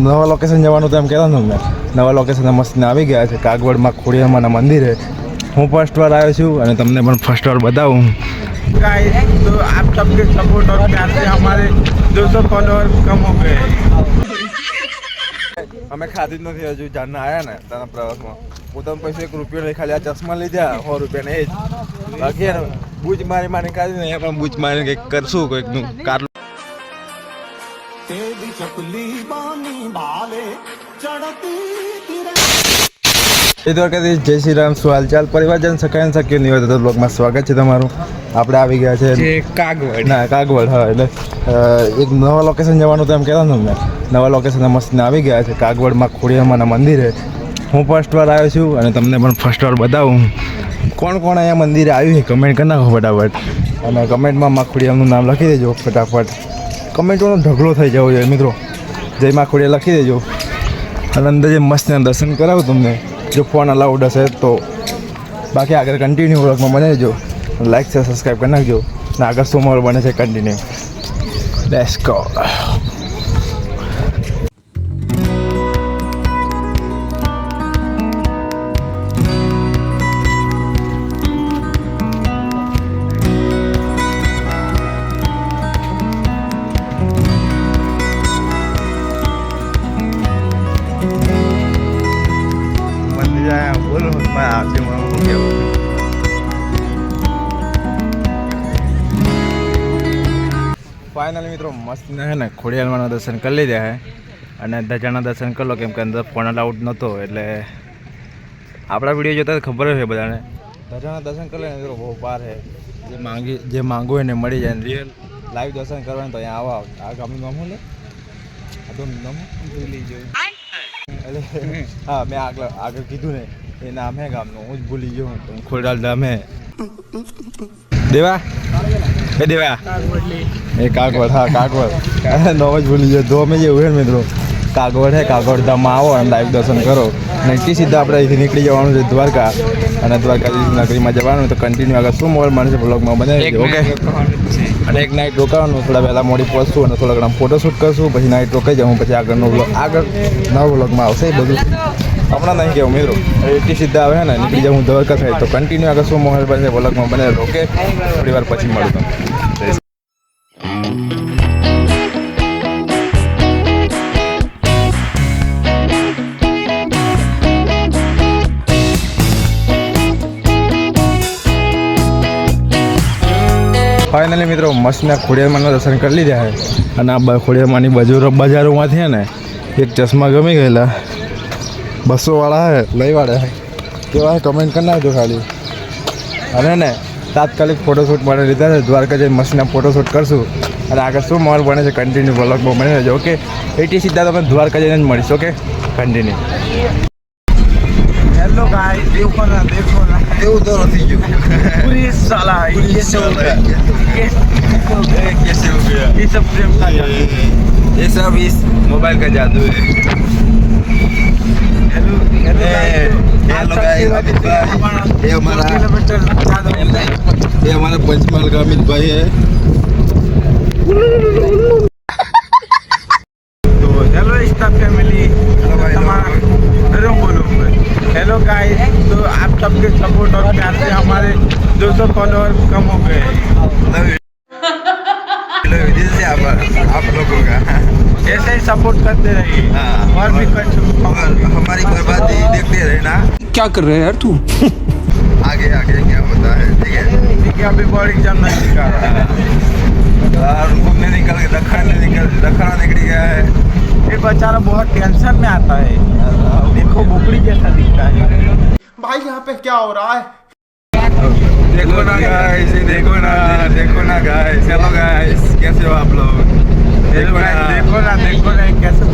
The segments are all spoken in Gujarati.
નવા લોકેશન જવાનું તો એમ કહેતા ને નવા લોકેશન મસ્ત આવી ગયા છે કાગવડમાં ખોડિયારમાંના મંદિરે હું ફર્સ્ટ વાર આવ્યો છું અને તમને પણ ફર્સ્ટ વાર बताऊं गाइस तो आप सबके सपोर्ट और प्यार से हमारे 200 फॉलोअर कम हो गए અમે ખાધી જ નથી હજુ જાણના આવ્યા ને તારા પ્રવાસમાં પોતાનું પૈસા 1 રૂપિયો નહીં ખાલી આ ચશ્મા લીધા 100 રૂપિયાને એ જ બાકી બૂચ મારી મારી ખાધી ને પણ બૂચ મારીને કંઈક કરશું કોઈકનું કાર એ દ્વારકાધીશ જય શ્રી રામ શું હાલચાલ પરિવારજન સકાય શક્ય નહીં હોય તો બ્લોગમાં સ્વાગત છે તમારું આપણે આવી ગયા છે कागवड ના કાગવડ હા એટલે એક નવા લોકેશન જવાનું તો એમ કહેતા ને નવા લોકેશન મસ્ત આવી ગયા છે કાગવડમાં ખોડિયારમાંના મંદિરે હું ફર્સ્ટ વાર આવ્યો છું અને તમને પણ ફર્સ્ટ વાર बताऊं કોણ કોણ અહીંયા મંદિરે આવ્યું છે કમેન્ટ કરી નાખો ફટાફટ અને કમેન્ટમાં માં ખોડિયારનું નામ લખી દેજો ફટાફટ કમેન્ટોનો ઢગલો થઈ જવો જોઈએ મિત્રો જય માં ખોડિયાર લખી દેજો અને અંદર જે મસ્ત દર્શન કરાવું તમને જો ફોન અલાઉડ હશે તો બાકી આગળ કન્ટિન્યુ વ્લોગમાં બનાવજો લાઈક છે સબસ્ક્રાઈબ કરી નાખજો અને આગળ સોમવાર બને છે કન્ટિન્યુ લેટ્સ ગો બોલો આપશે હું કેવું ફાઇનલી મિત્રો મસ્ત હે ને ખોડિયારમાંના દર્શન કરી લીધા હે અને ધજાના દર્શન કરી લો કેમ કે અંદર ફોન અલાઉડ નહોતો એટલે આપણા વિડીયો જોતા ખબર છે બધાને ધજાના દર્શન કરી લે મિત્રો બહુ પાર છે જે માંગવું હોય ને મળી જાય રિયલ લાઈવ દર્શન કરવાનું તો અહીંયા આવો આ ગામનું નામ શું લે આ તો નામ ભૂલી ગયો એટલે હા મેં આગળ કીધું ને એ નામ હે ગામનું હું જ ભૂલી ગયો હું ખોડાલ નામ હે દેવા એ દેવા એ કાગવડ હા કાગવડ નવ જ ભૂલી ગયો દો મેં જેવું હે મિત્રો કાગવડ હે કાગવડ ધામમાં આવો અને લાઈવ દર્શન કરો અને એટલી સીધા આપણે અહીંથી નીકળી જવાનું છે દ્વારકા અને દ્વારકાધીશ નગરીમાં જવાનું તો કન્ટિન્યુ આગળ શું મોબાઈલ મને છે બ્લોગમાં બનાવી ઓકે અને એક નાઇટ રોકાવાનું થોડા વહેલા મોડી પહોંચશું અને થોડા ઘણા ફોટોશૂટ કરશું પછી નાઇટ રોકાઈ જાઉં પછી આગળનો બ્લોગ આગળ નવા બ્લોગમાં આવશે એ બધું હમણાં નહીં કેવું મિત્રો એટલી સીધા આવે ને નીકળી જાઉં દ્વારકા થાય તો કન્ટિન્યુ આગળ શું મોબાઈલ બને બ્લોગમાં બને ઓકે થોડી વાર પછી મળું તમને ફાઇનલી મિત્રો મસ્તના ખોડિયારમાંના દર્શન કરી લીધા છે અને આ ખોડિયારમાંની બજારોમાંથી ને એક ચશ્મા ગમી ગયેલા 200 વાળા હે લઈ વાળા હે કેવા હે કમેન્ટ કરી નાખજો ખાલી અને ને તાત્કાલિક ફોટોશૂટ માટે લીધા છે દ્વારકા જઈને મસ્તના ફોટોશૂટ કરશું અને આગળ શું મોર બને છે કન્ટિન્યુ બ્લોગમાં બની રહેજો ઓકે એટી સીધા તમે દ્વારકા જઈને જ મળીશ ઓકે કન્ટિન્યુ हेलो गाइस देखो ना એવું તો નથી ગયું पूरी साला ये सब कैसे हो गया ये सब प्रेम का जादू ये सब इस मोबाइल का जादू है हेलो हेलो गाइस अमित भाई ये हमारा किलोमीटर ज्यादा ये हमारा पंचमहल का अमित भाई है तो हेलो स्टाफ फैमिली हेलो बोलो हेलो गाइस तो आप सबके सपोर्ट और प्यार से हमारे 200 फॉलोअर कम हो गए से आप लोगों का ऐसे ही सपोर्ट करते रहिए हाँ, और भी हमारी बर्बादी देखते रहना क्या कर रहे हैं यार तू आगे आगे क्या होता है ठीक है ठीक है अभी बोर्ड एग्जाम नहीं निकाल रहा और घूमने निकल के दखना निकल गया है ये बेचारा बहुत टेंशन में आता है देखो बुकड़ी जैसा दिखता है भाई यहाँ पे क्या हो रहा है देखो ना गाइस देखो ना गाइस हेलो गाइस कैसे हो आप लोग देखो ना कैसे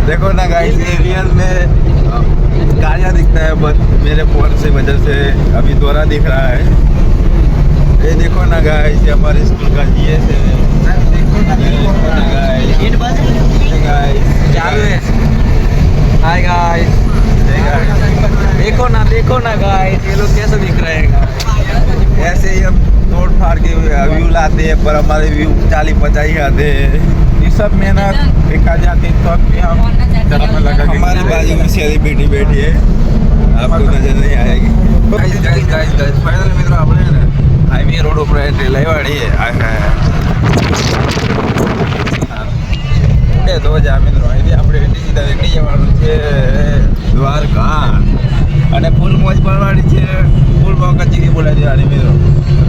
देखो ना गाइस ये रियल में गाड़ियाँ दिखता है बट मेरे फोन से वजह से अभी दोहरा दिख रहा है ये देखो ना गाइस ये हमारे स्कूल का जीएस है देखो ना गाइस चालू है हाय गाइस देखो ना गाइस ये लोग कैसे दिख रहे हैं ऐसे ही हम तोड़ फाड़ के व्यू लाते हैं पर हमारे व्यू 40-50 ही आते हैं इस सब मेहनत देखा जाती तो भी हम चरम में लगा के हमारी बाजू में सेलिब्रिटी बैठी है, आपको नजर नहीं आएगी। गाइस फाइनल मित्रों આપણે ને હાઈવે રોડ ઉપર એન્ટ્રી લેવાડી આ ઉડે તો જા મિત્રો અહીંથી આપણે સીધા નીકળી જવાનું છે દ્વારકા અને ફૂલ મોજ કરવાની છે, ફૂલ મોકચી બોલાવી દેવાની મિત્રો।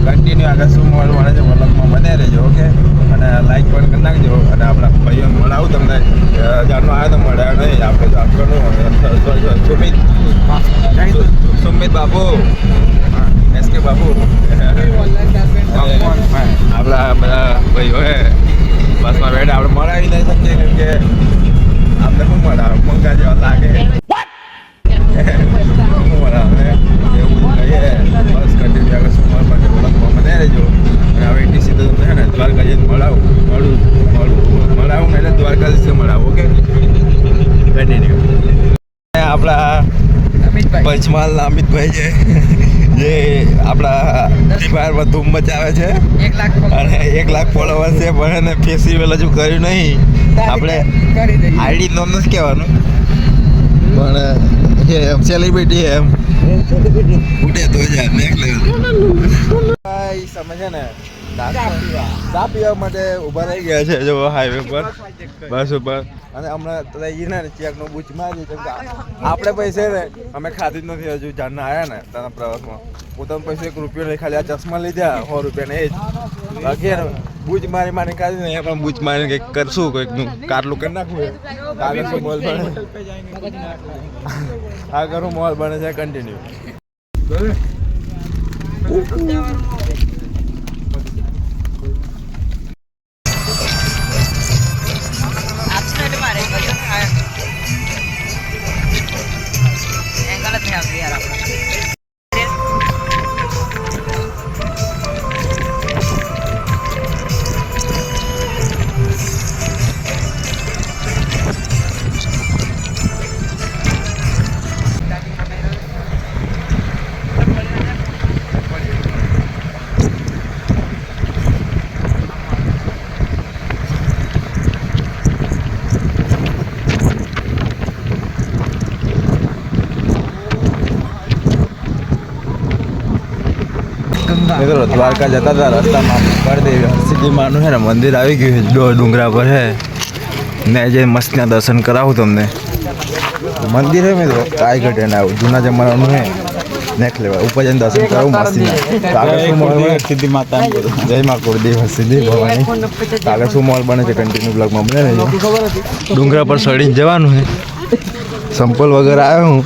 કન્ટિન્યુ આગળ શું મળવાનું છે વ્લોગમાં બને રહેજો ઓકે, અને લાઈક પણ કરી નાખજો, અને આપણા ભાઈઓને મળાવું તમને જાણવા આવ્યો તો મળ્યા નહીં આપણે તો આપણું સુમિત બાબુ એસકે બાબુ આપણા બધા ભાઈઓ હે બસમાં બેઠા આપણે મળાવી નહીં શકીએ કેમ કે આપણે શું મળાવે પંખા જેવા લાગે શું મળાવે એવું કહીએ બસ કન્ટિન્યુ આગળ શું મળવા વ્લોગમાં બને રહેજો, અને હવે એટી સીધો તમને છે ને દ્વારકા જઈને મળાવું એટલે દ્વારકા જશે મળાવું ઓકે કન્ટિન્યુ। આપણા પંચમહાલના અમિતભાઈ છે જે આપણા ફ્રી ફાયરમાં ધૂમ મચાવે છે, 1 લાખ અને 1 લાખ ફોલોવર છે પણ એને ફેસ્ટિવલ હજુ કર્યું નહીં, આપણે આઈડી નામ નથી કહેવાનું પણ એમ સેલિબ્રિટી એમ ઉડે તો જાય નેક્સ્ટ લેવલ ભાઈ સમજે ને ચા પીવા માટે ઊભા રહી ગયા છે જો હાઈવે પર બસ ઉપર, અને હમણાં લઈને ને ચેકનો બૂચ મારી કેમ કે આપણે પૈસે ને અમે ખાધી જ નથી હજુ જાણના આવ્યા ને તારા પ્રવાસમાં, પોતાનો પૈસો 1 રૂપિયો નહીં, ખાલી આ ચશ્મા લીધા 100 રૂપિયાને એ જ, બાકી બૂચ મારી ખાધી ને એ પણ બૂચ મારીને કંઈક કરશું, કોઈકનું કાટલું કરી નાખવું આગળ શું મોલ બને આગળ મોલ બને છે કન્ટિન્યુ। મિત્રો દ્વારકા જતા હતા રસ્તામાં કરદેવી હરસિદ્ધિ માનું છે ને મંદિર આવી ગયું છે, ડુંગરા પર છે ને જે મસ્તના દર્શન કરાવું તમને। મંદિર છે મિત્રો કાંઈ ઘટે ના આવું જૂના જમાનાનું છે નેક્સ્ટ લેવલ, ઉપર જઈને દર્શન કરાવું મસ્તી આગળ શું મોલ બને સિદ્ધિ માતા જય મા કુળદેવ હરસિદ્ધિ ભવાની, આગળ શું મોલ બને છે કન્ટિન્યુ બ્લોગમાં બને રહેજો। ડુંગરા પર ચડીને જવાનું છે, સંપલ વગર આવ્યો હું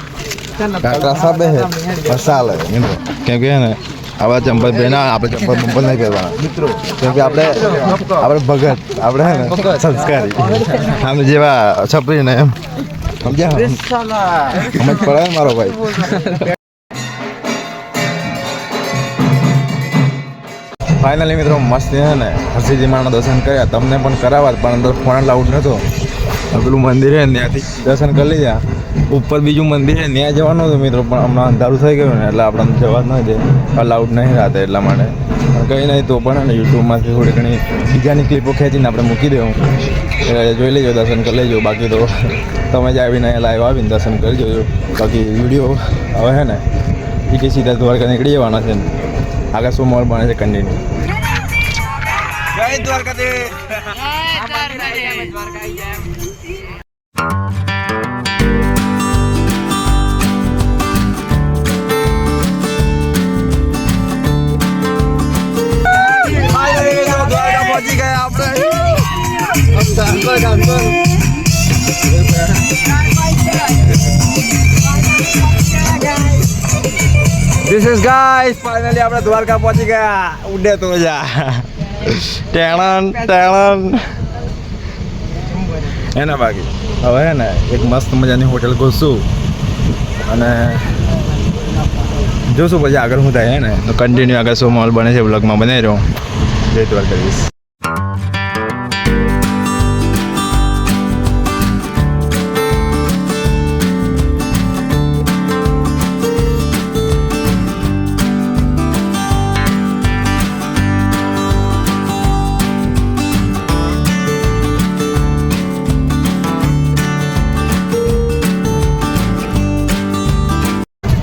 કાકરા સાબે છે ચાલે મિત્રો કેમ કે ને આવા ચંપલ પહેના આપણે ચંપલ બંપલ નહીં પહેરવાના મિત્રો, કેમ કે આપણે ભગત આપણે હે ને સંસ્કારી આમ જેવા છપરી ને એમ સમજ્યા સમજ પડે ને મારો ભાઈ। ફાઇનલી મિત્રો મસ્ત છે ને હરસિદ્ધિ માના દર્શન કર્યા, તમને પણ કરાવવા પણ અંદર ફોન લાઉડ નહોતો, પેલું મંદિર છે ત્યાંથી દર્શન કરી લીધા, ઉપર બીજું મંદિર છે ત્યાં જવાનું હતું મિત્રો પણ હમણાં અંધારું થઈ ગયું ને એટલે આપણે જવા જ નહીં દે, અલાઉડ નહીં રાતે એટલા માટે, કંઈ નહીં તો પણ ને યુટ્યુબમાંથી થોડી ઘણી બીજાની ક્લિપો ખેંચીને આપણે મૂકી દેવું, જોઈ લેજો દર્શન કરી લેજો, બાકી તો તમે જ આવીને લાઈવ આવીને દર્શન કરી જોજો, બાકી વિડીયો હવે છે ને એ સીધા દ્વારકા નીકળી જવાના છે ને આગળ શું મોલ બને છે કન્ટિન્યુ। જય દ્વારકાધીશ। પહોંચી ગયા આપણે This is guys finally આપણે દ્વારકા પહોંચી ગયા, ઉડે તો જા ટેણન એના બાકી હવે હે ને એક મસ્ત મજાની હોટેલ ઘૂસું અને જોશું પછી આગળ શું થાય હે ને તો કન્ટિન્યુ આગળ શું મોલ બને છે બ્લોગમાં બનાવી રહ્યો। જય દ્વારકાધીશ।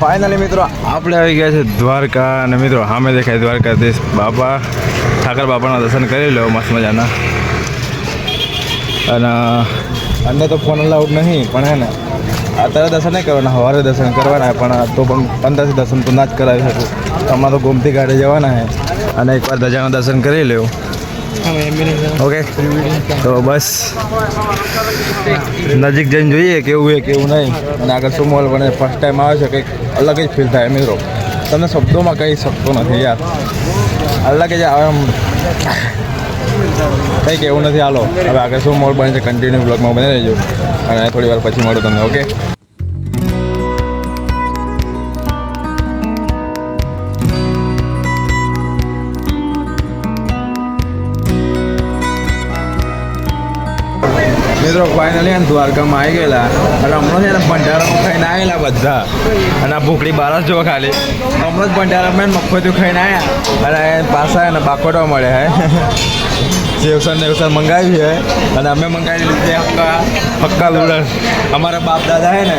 ફાઇનલી મિત્રો આપણે આવી ગયા છે દ્વારકા અને મિત્રો સામે દેખાય દ્વારકાધીશ બાપા ઠાકર બાપાના દર્શન કરી લો મસ્ત મજાના. અને અંદર તો ફોન અલાઉડ નહીં પણ હે ને અત્યારે દર્શન નહીં કરવાના, સવારે દર્શન કરવાના પણ તો પણ અંદરથી દર્શન તો ના જ કરાવી શકું. તમારે તો ગોમતી ઘાટે જવાના છે અને એકવાર ધજાના દર્શન કરી લો. ઓકે તો બસ નજીક જઈને જોઈએ કેવું છે કેવું નહીં. અને આગળ શું મોલ બને ફર્સ્ટ ટાઈમ આવે છે કંઈક અલગ જ ફીલ થાય મિત્રો. તમને શબ્દોમાં કહી શકતો નથી યાર, અલગ જ આવે આમ કંઈક એવું નથી. હાલો હવે આગળ શું મોલ બને છે કન્ટિન્યુ બ્લોગમાં બની રહેજો અને થોડી વાર પછી મળું તમને. ઓકે મિત્રો ફાઇનલી દ્વારકામાં આવી ગયેલા અને હમણાં છે ને ભંડારામાં ખાઈને આવેલા બધા. અને આ ભૂખડી બારસ જો ખાલી હમણાં જ ભંડારામાં મફતું ખાઈને આવ્યા અને પાછા એને બાકોટો મળે હે સેવસર નેવસર મંગાવી છે અને અમે મંગાવી લીધી હક્કા નૂડલ્સ. અમારા બાપ દાદા હે ને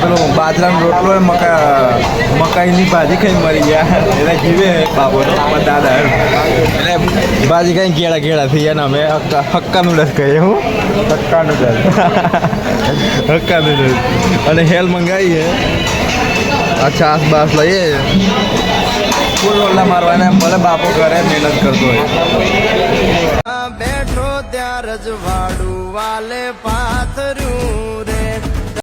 પેલું બાજરાનો રોટલો મકાઈની ભાજી ખાઈ મરી ગયા એટલે જીવે બાપો દાદા એટલે ભાજી ખાઈ ઘેડા ઘેડા થઈ ગયા ને અમે હક્કા નૂડલ્સ કહીએ. હું હક્કા નૂડલ્સ હક્કા નૂડલ્સ અને હેલ મંગાવીએ. આ છાસ બાસ લઈએ ફૂલ રોટલા મારવાના ભલે બાપો ઘરે મહેનત કરતો હોય. બેઠો ત્યાં રજવાડું વાલે પાથર્યું